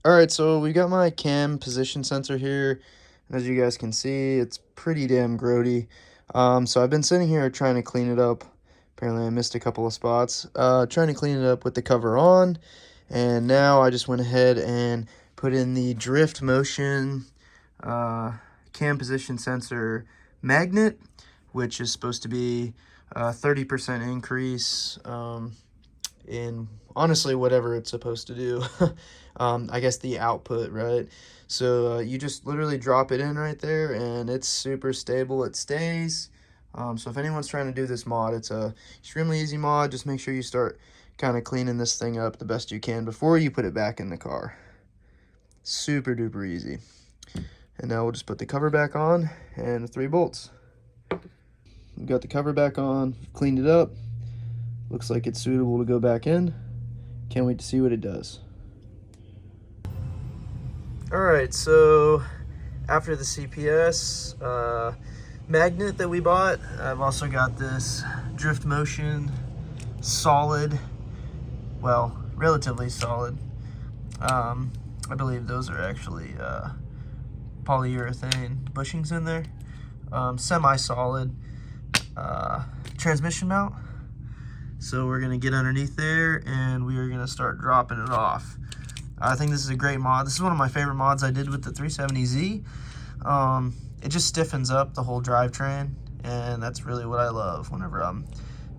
Alright, so we got my cam position sensor here, and as you guys can see, it's pretty damn grody. So I've been sitting here trying to clean it up. Apparently I missed a couple of spots. Trying to clean it up with the cover on, and now I just went ahead and put in the DriftMotion cam position sensor magnet, which is supposed to be a 30% increase in honestly whatever it's supposed to do. I guess the output, right? So you just literally drop it in right there and it's super stable. It stays. So if anyone's trying to do this mod, it's a extremely easy mod. Just make sure you start kind of cleaning this thing up the best you can before you put it back in the car. Super duper easy. And now we'll just put the cover back on and the 3 bolts. We've got the cover back on, cleaned it up. Looks like it's suitable to go back in. Can't wait to see what it does. Alright, so after the CPS magnet that we bought, I've also got this DriftMotion solid, well, relatively solid. I believe those are actually polyurethane bushings in there. Semi-solid transmission mount. So we're gonna get underneath there and we are gonna start dropping it off. I think this is a great mod. This is one of my favorite mods I did with the 370Z. It just stiffens up the whole drivetrain, and that's really what I love whenever I'm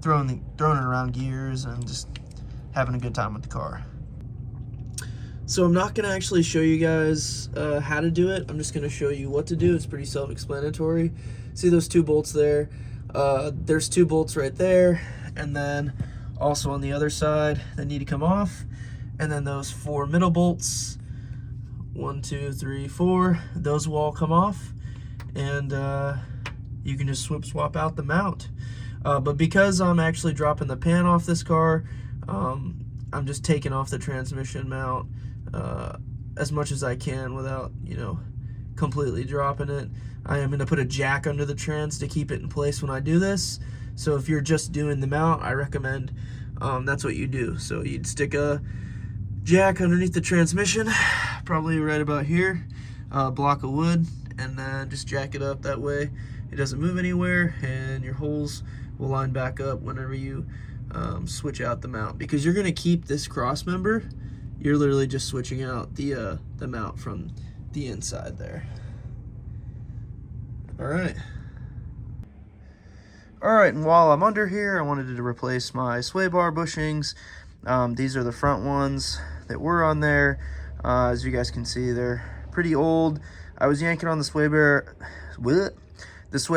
throwing it around gears and just having a good time with the car. So I'm not gonna actually show you guys how to do it. I'm just gonna show you what to do. It's pretty self-explanatory. See those 2 bolts there? There's 2 bolts right there, and then also on the other side that need to come off. And then those 4 middle bolts, 1, 2, 3, 4, those will all come off, and you can just swap out the mount. But because I'm actually dropping the pan off this car, I'm just taking off the transmission mount as much as I can without, you know, completely dropping it. I am going to put a jack under the trans to keep it in place when I do this. So if you're just doing the mount, I recommend that's what you do. So you'd stick a jack underneath the transmission, probably right about here, block of wood, and then just jack it up. That way it doesn't move anywhere and your holes will line back up whenever you switch out the mount. Because you're going to keep this cross member, you're literally just switching out the mount from the inside there. Alright, and while I'm under here, I wanted to replace my sway bar bushings. These are the front ones that were on there. As you guys can see, they're pretty old. I was yanking on the sway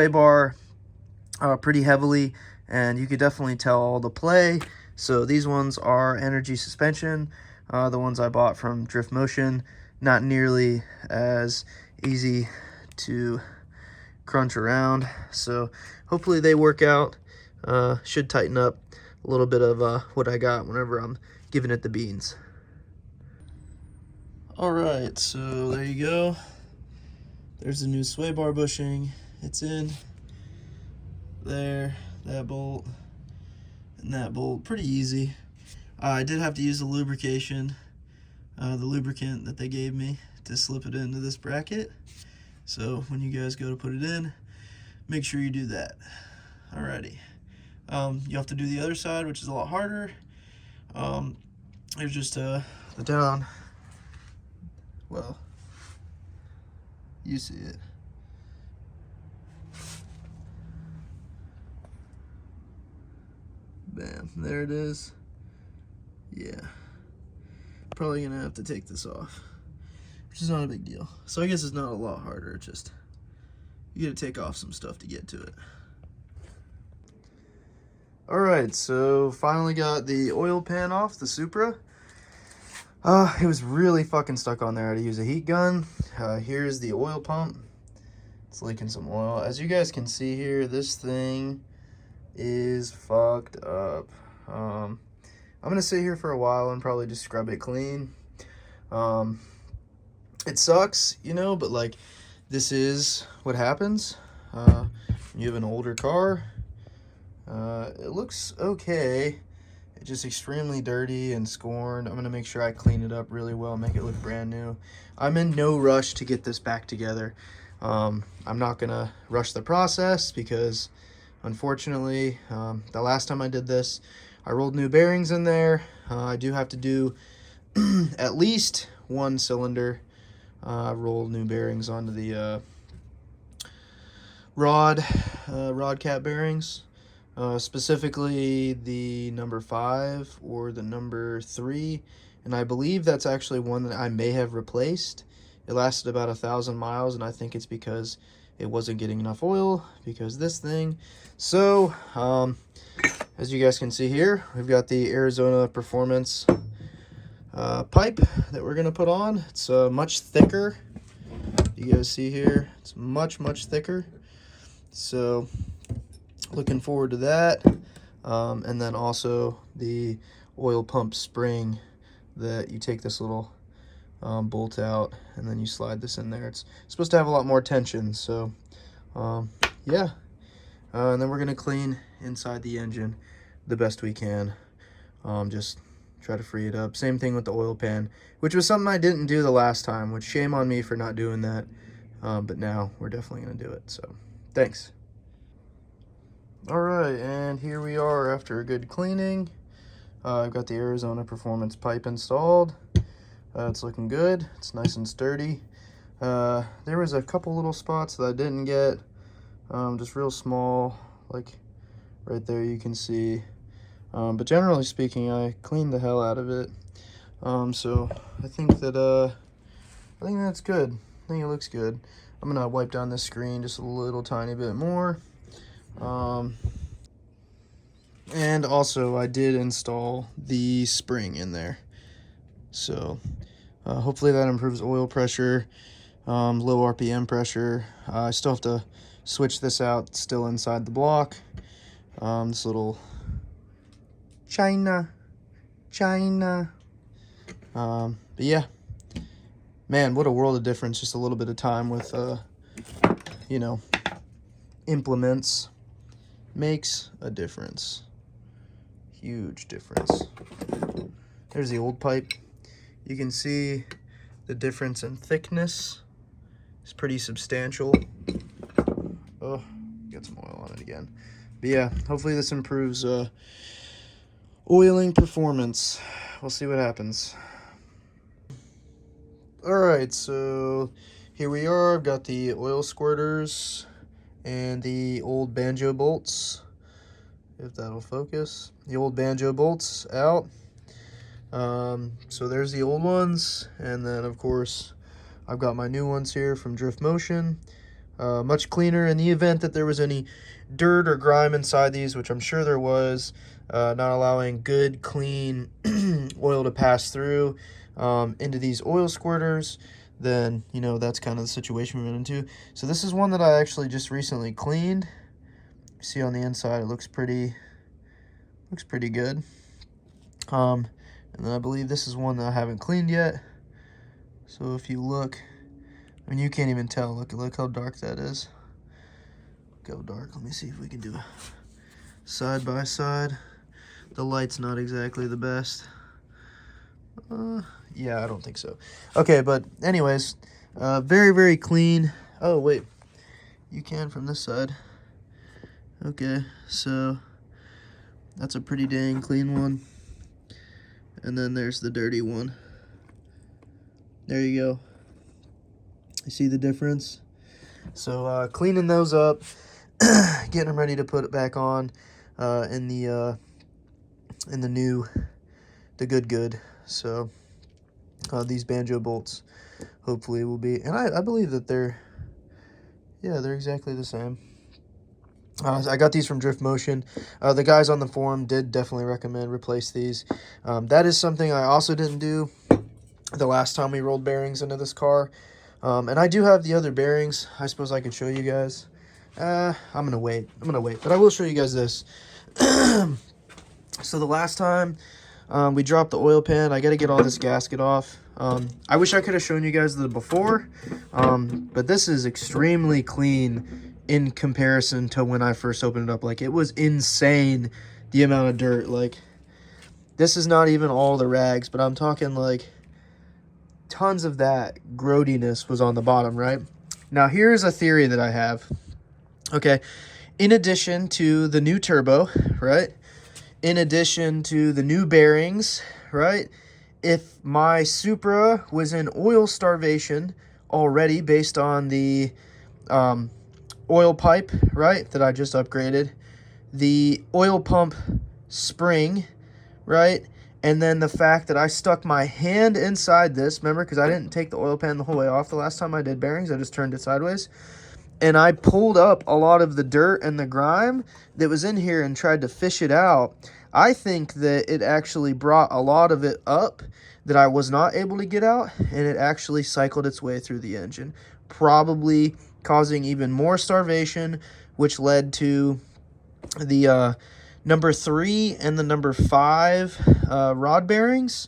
bar pretty heavily, and you could definitely tell all the play. So these ones are energy suspension. The ones I bought from DriftMotion, not nearly as easy to crunch around. So hopefully they work out. Should tighten up a little bit of what I got whenever I'm giving it the beans. Alright, so there you go. There's the new sway bar bushing. It's in there, that bolt, and that bolt. Pretty easy. I did have to use the lubrication, the lubricant that they gave me to slip it into this bracket. So when you guys go to put it in, make sure you do that. Alrighty. You have to do the other side, which is a lot harder. There's just the down. Well, you see it. Bam, there it is. Yeah. Probably gonna have to take this off, which is not a big deal. So I guess it's not a lot harder, it's just you gotta take off some stuff to get to it. Alright, so finally got the oil pan off the Supra. It was really fucking stuck on there. I had to use a heat gun. Here's the oil pump. It's leaking some oil. As you guys can see here, this thing is fucked up. I'm gonna sit here for a while and probably just scrub it clean. It sucks, you know, but like, this is what happens. You have an older car. It looks okay. It's just extremely dirty and scorned. I'm gonna make sure I clean it up really well, make it look brand new. I'm in no rush to get this back together. I'm not gonna rush the process because unfortunately, the last time I did this, I rolled new bearings in there. I do have to do at least one cylinder. Roll new bearings onto the rod cap bearings, specifically the number 5 or the number 3, and I believe that's actually one that I may have replaced. It lasted about 1,000 miles, and I think it's because it wasn't getting enough oil because this thing. So as you guys can see here, we've got the Arizona Performance pipe that we're gonna put on. It's much thicker. You guys see here, it's much thicker. So looking forward to that. And then also the oil pump spring that you take this little bolt out and then you slide this in there. It's supposed to have a lot more tension. So yeah, and then we're gonna clean inside the engine the best we can. Just try to free it up. Same thing with the oil pan, which was something I didn't do the last time, which shame on me for not doing that. But now we're definitely gonna do it. So thanks. All right, and here we are after a good cleaning. I've got the Arizona Performance pipe installed. It's looking good. It's nice and sturdy. There was a couple little spots that I didn't get, just real small, like right there you can see. But generally speaking, I cleaned the hell out of it. So I think that's good. I think it looks good. I'm gonna wipe down this screen just a little tiny bit more. And also I did install the spring in there. So hopefully that improves oil pressure, low RPM pressure. I still have to switch this out, still inside the block. This little China. But yeah, man, what a world of difference. Just a little bit of time with, you know, implements makes a difference. Huge difference. There's the old pipe. You can see the difference in thickness. It's pretty substantial. Oh, got some oil on it again. But yeah, hopefully this improves oiling performance. We'll see what happens. Alright, so here we are. I've got the oil squirters and the old banjo bolts, if that'll focus. The old banjo bolts out. So there's the old ones, and then of course I've got my new ones here from DriftMotion. Much cleaner. In the event that there was any dirt or grime inside these, which I'm sure there was, not allowing good clean oil to pass through into these oil squirters, then you know that's kind of the situation we're into. So this is one that I actually just recently cleaned. You see on the inside it looks pretty good. And then I believe this is one that I haven't cleaned yet. So if you look, I mean, you can't even tell. Look how dark that is. Look how dark. Let me see if we can do a side by side. The light's not exactly the best. Yeah, I don't think so. Okay, but anyways, very clean. Oh wait, you can from this side. Okay, so that's a pretty dang clean one. And then there's the dirty one. There you go. You see the difference? So cleaning those up, getting them ready to put it back on in the good. So these banjo bolts hopefully will be, and I believe that they're exactly the same. I got these from DriftMotion. The guys on the forum did definitely recommend replace these. That is something I also didn't do the last time we rolled bearings into this car. And I do have the other bearings. I suppose I could show you guys. I'm gonna wait, but I will show you guys this. So the last time we dropped the oil pan, I got to get all this gasket off. I wish I could have shown you guys the before, but this is extremely clean in comparison to when I first opened it up. Like, it was insane, the amount of dirt. Like, This is not even all the rags, but I'm talking like tons of that grody-ness was on the bottom, right? Now, here's a theory that I have. Okay, in addition to the new turbo, right? In addition to the new bearings, right? If my Supra was in oil starvation already based on the oil pipe, right, that I just upgraded, the oil pump spring, right, and then the fact that I stuck my hand inside this, remember, because I didn't take the oil pan the whole way off the last time I did bearings, I just turned it sideways, and I pulled up a lot of the dirt and the grime that was in here and tried to fish it out. I think that it actually brought a lot of it up that I was not able to get out, and it actually cycled its way through the engine, probably causing even more starvation, which led to the number 3 and the number 5 rod bearings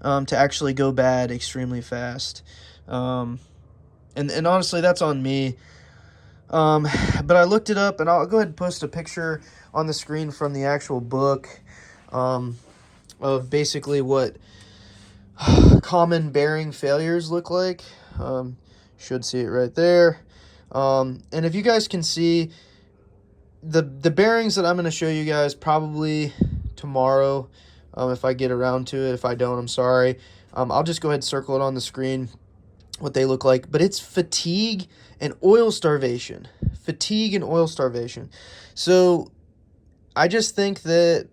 to actually go bad extremely fast. And honestly, that's on me. But I looked it up, and I'll go ahead and post a picture on the screen from the actual book of basically what common bearing failures look like. Should see it right there. And if you guys can see, the bearings that I'm going to show you guys probably tomorrow, if I get around to it. If I don't, I'm sorry. I'll just go ahead and circle it on the screen, what they look like. But it's fatigue and oil starvation. Fatigue and oil starvation. So I just think that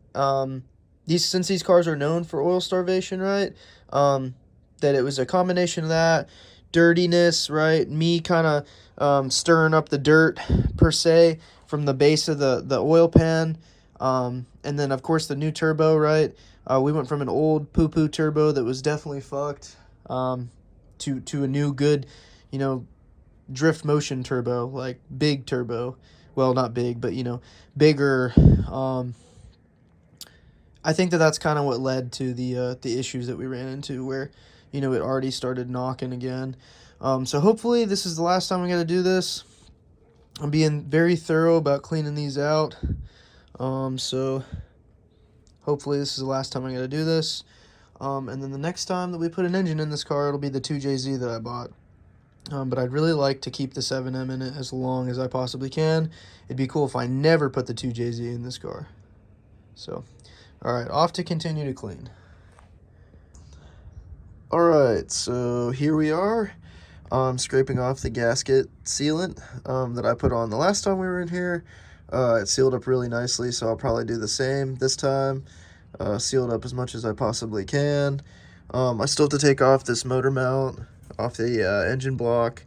since these cars are known for oil starvation, right, that it was a combination of that, dirtiness, right, me kind of stirring up the dirt, per se, from the base of the oil pan, and then, of course, the new turbo, right? We went from an old poo-poo turbo that was definitely fucked to a new good, you know, DriftMotion turbo, like big turbo. Well, not big, but, you know, bigger. I think that's kind of what led to the issues that we ran into, where, you know, it already started knocking again. So hopefully this is the last time I'm going to do this. I'm being very thorough about cleaning these out. So hopefully this is the last time I'm going to do this. And then the next time that we put an engine in this car, it'll be the 2JZ that I bought. But I'd really like to keep the 7M in it as long as I possibly can. It'd be cool if I never put the 2JZ in this car. So, alright, off to continue to clean. Alright, so here we are. Scraping off the gasket sealant that I put on the last time we were in here. It sealed up really nicely, so I'll probably do the same this time. Seal it up as much as I possibly can. I still have to take off this motor mount off the engine block.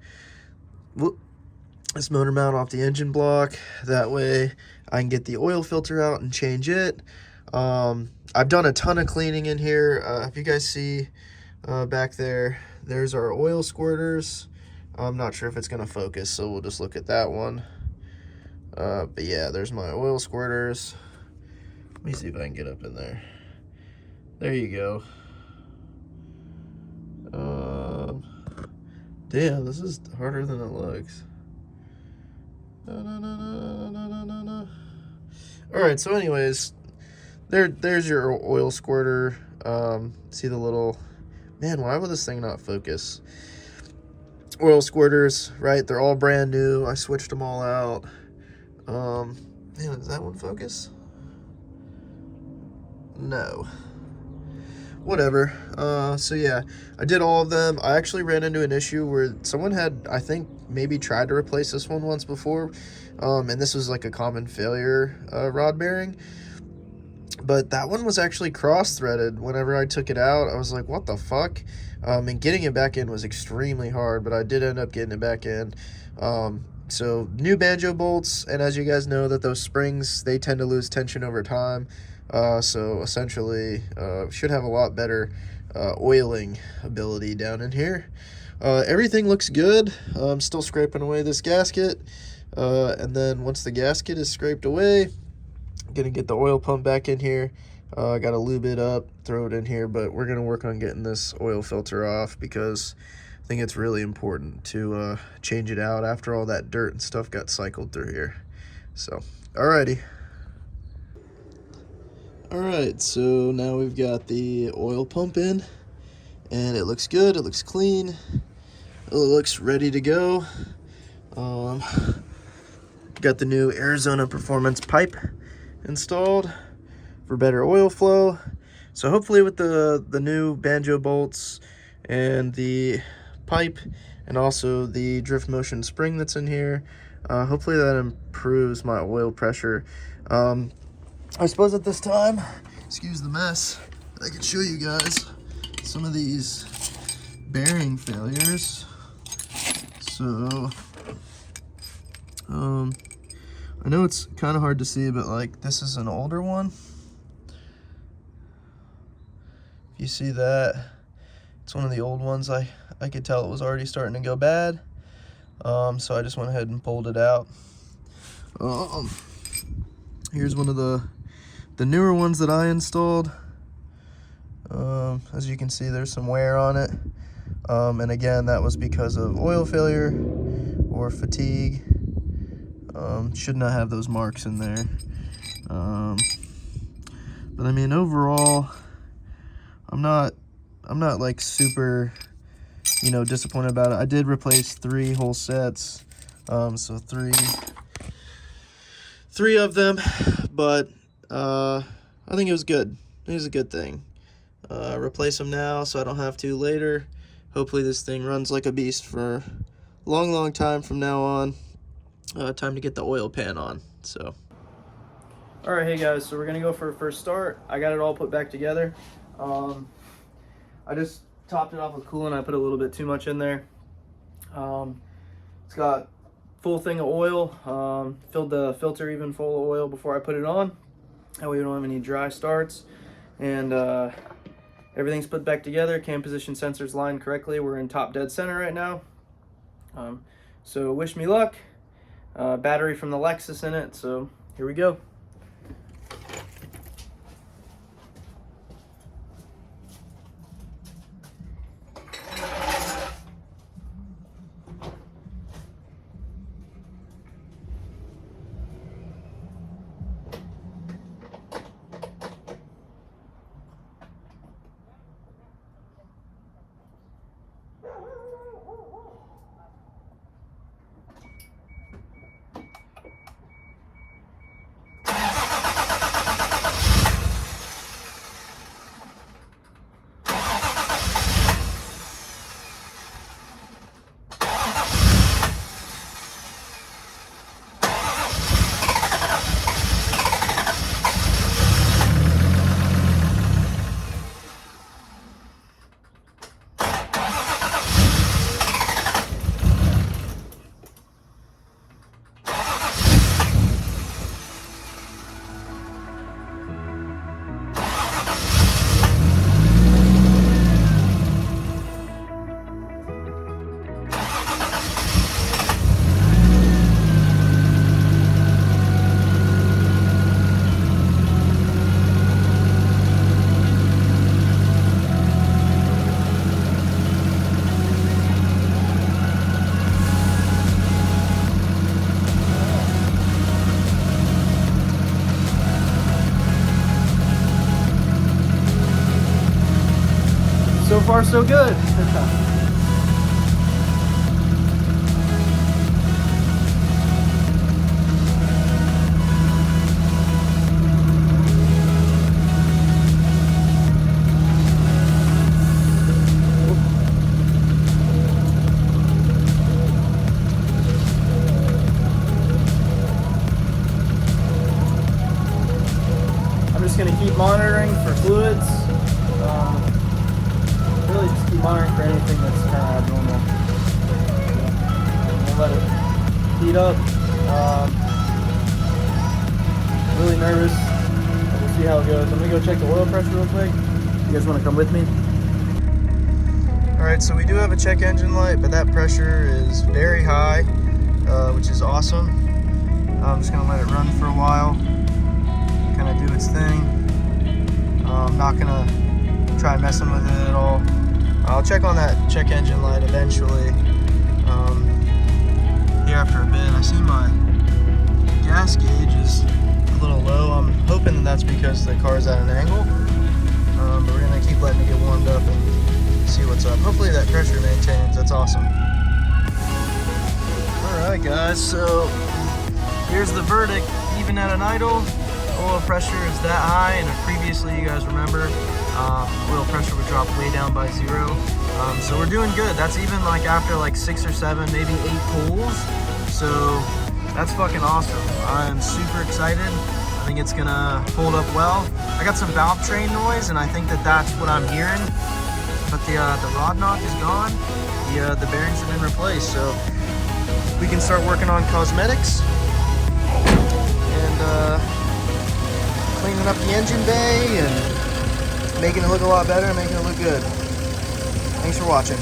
This motor mount off the engine block. That way I can get the oil filter out and change it. I've done a ton of cleaning in here. If you guys see back there, there's our oil squirters. I'm not sure if it's going to focus, so we'll just look at that one. But yeah, there's my oil squirters. Let me see if I can get up in there. There you go. Damn, this is harder than it looks. No. Alright, so anyways, there's your oil squirter. See the little... Man, why would this thing not focus? Oil squirters, right? They're all brand new. I switched them all out. Man, does that one focus? No. Whatever. So yeah, I did all of them. I actually ran into an issue where someone had, I think, maybe tried to replace this one once before. And this was like a common failure rod bearing. But that one was actually cross-threaded. Whenever I took it out, I was like, what the fuck? And getting it back in was extremely hard, but I did end up getting it back in. So new banjo bolts, and as you guys know, that those springs, they tend to lose tension over time. So essentially, should have a lot better oiling ability down in here. Everything looks good. I'm still scraping away this gasket. And then once the gasket is scraped away, I'm going to get the oil pump back in here. I got to lube it up, throw it in here, but we're going to work on getting this oil filter off because I think it's really important to change it out after all that dirt and stuff got cycled through here. So, alrighty. Alright, so now we've got the oil pump in, and it looks good, it looks clean, it looks ready to go. Got the new Arizona Performance pipe installed for better oil flow. So hopefully with the new banjo bolts and the pipe and also the DriftMotion spring that's in here, hopefully that improves my oil pressure. I suppose at this time, excuse the mess, I can show you guys some of these bearing failures. So, I know it's kind of hard to see, but like this is an older one. If you see that, it's one of the old ones. I could tell it was already starting to go bad. So I just went ahead and pulled it out. Here's one of the newer ones that I installed. As you can see, there's some wear on it. And again, that was because of oil failure or fatigue. Should not have those marks in there. But I mean, overall, I'm not like super, disappointed about it. I did replace 3 whole sets, so three of them, but I think it was good. It was a good thing. Replace them now so I don't have to later. Hopefully this thing runs like a beast for a long time from now on. Time to get the oil pan on. So, all right, hey guys, so we're gonna go for a first start. I got it all put back together. I just topped it off with coolant. I put a little bit too much in there. It's got full thing of oil. Filled the filter even full of oil before I put it on. That way we don't have any dry starts. And everything's put back together. Cam position sensors lined correctly. We're in top dead center right now. So wish me luck. Battery from the Lexus in it, so here we go. So far, so good. I'm just going to keep monitoring for fluids. Really just keep monitoring for anything that's kind of abnormal. We'll let it heat up. Really nervous. We'll see how it goes. I'm going to go check the oil pressure real quick. You guys want to come with me? Alright, so we do have a check engine light, but that pressure is very high, which is awesome. I'm just going to let it run for a while, kind of do its thing. I'm not going to try messing with it at all. I'll check on that check engine light eventually. Here after a bit, I see my gas gauge is a little low. I'm hoping that that's because the car is at an angle. But we're gonna keep letting it get warmed up and see what's up. Hopefully that pressure maintains. That's awesome. Alright guys, so here's the verdict. Even at an idle, oil pressure is that high, and previously, you guys remember, oil pressure would drop way down by 0. So we're doing good. That's even like after like 6 or 7, maybe 8 pulls. So that's fucking awesome. I'm super excited. I think it's gonna hold up well. I got some valve train noise, and I think that that's what I'm hearing. But the rod knock is gone. The bearings have been replaced, so we can start working on cosmetics and cleaning up the engine bay and making it look a lot better and making it look good. Thanks for watching.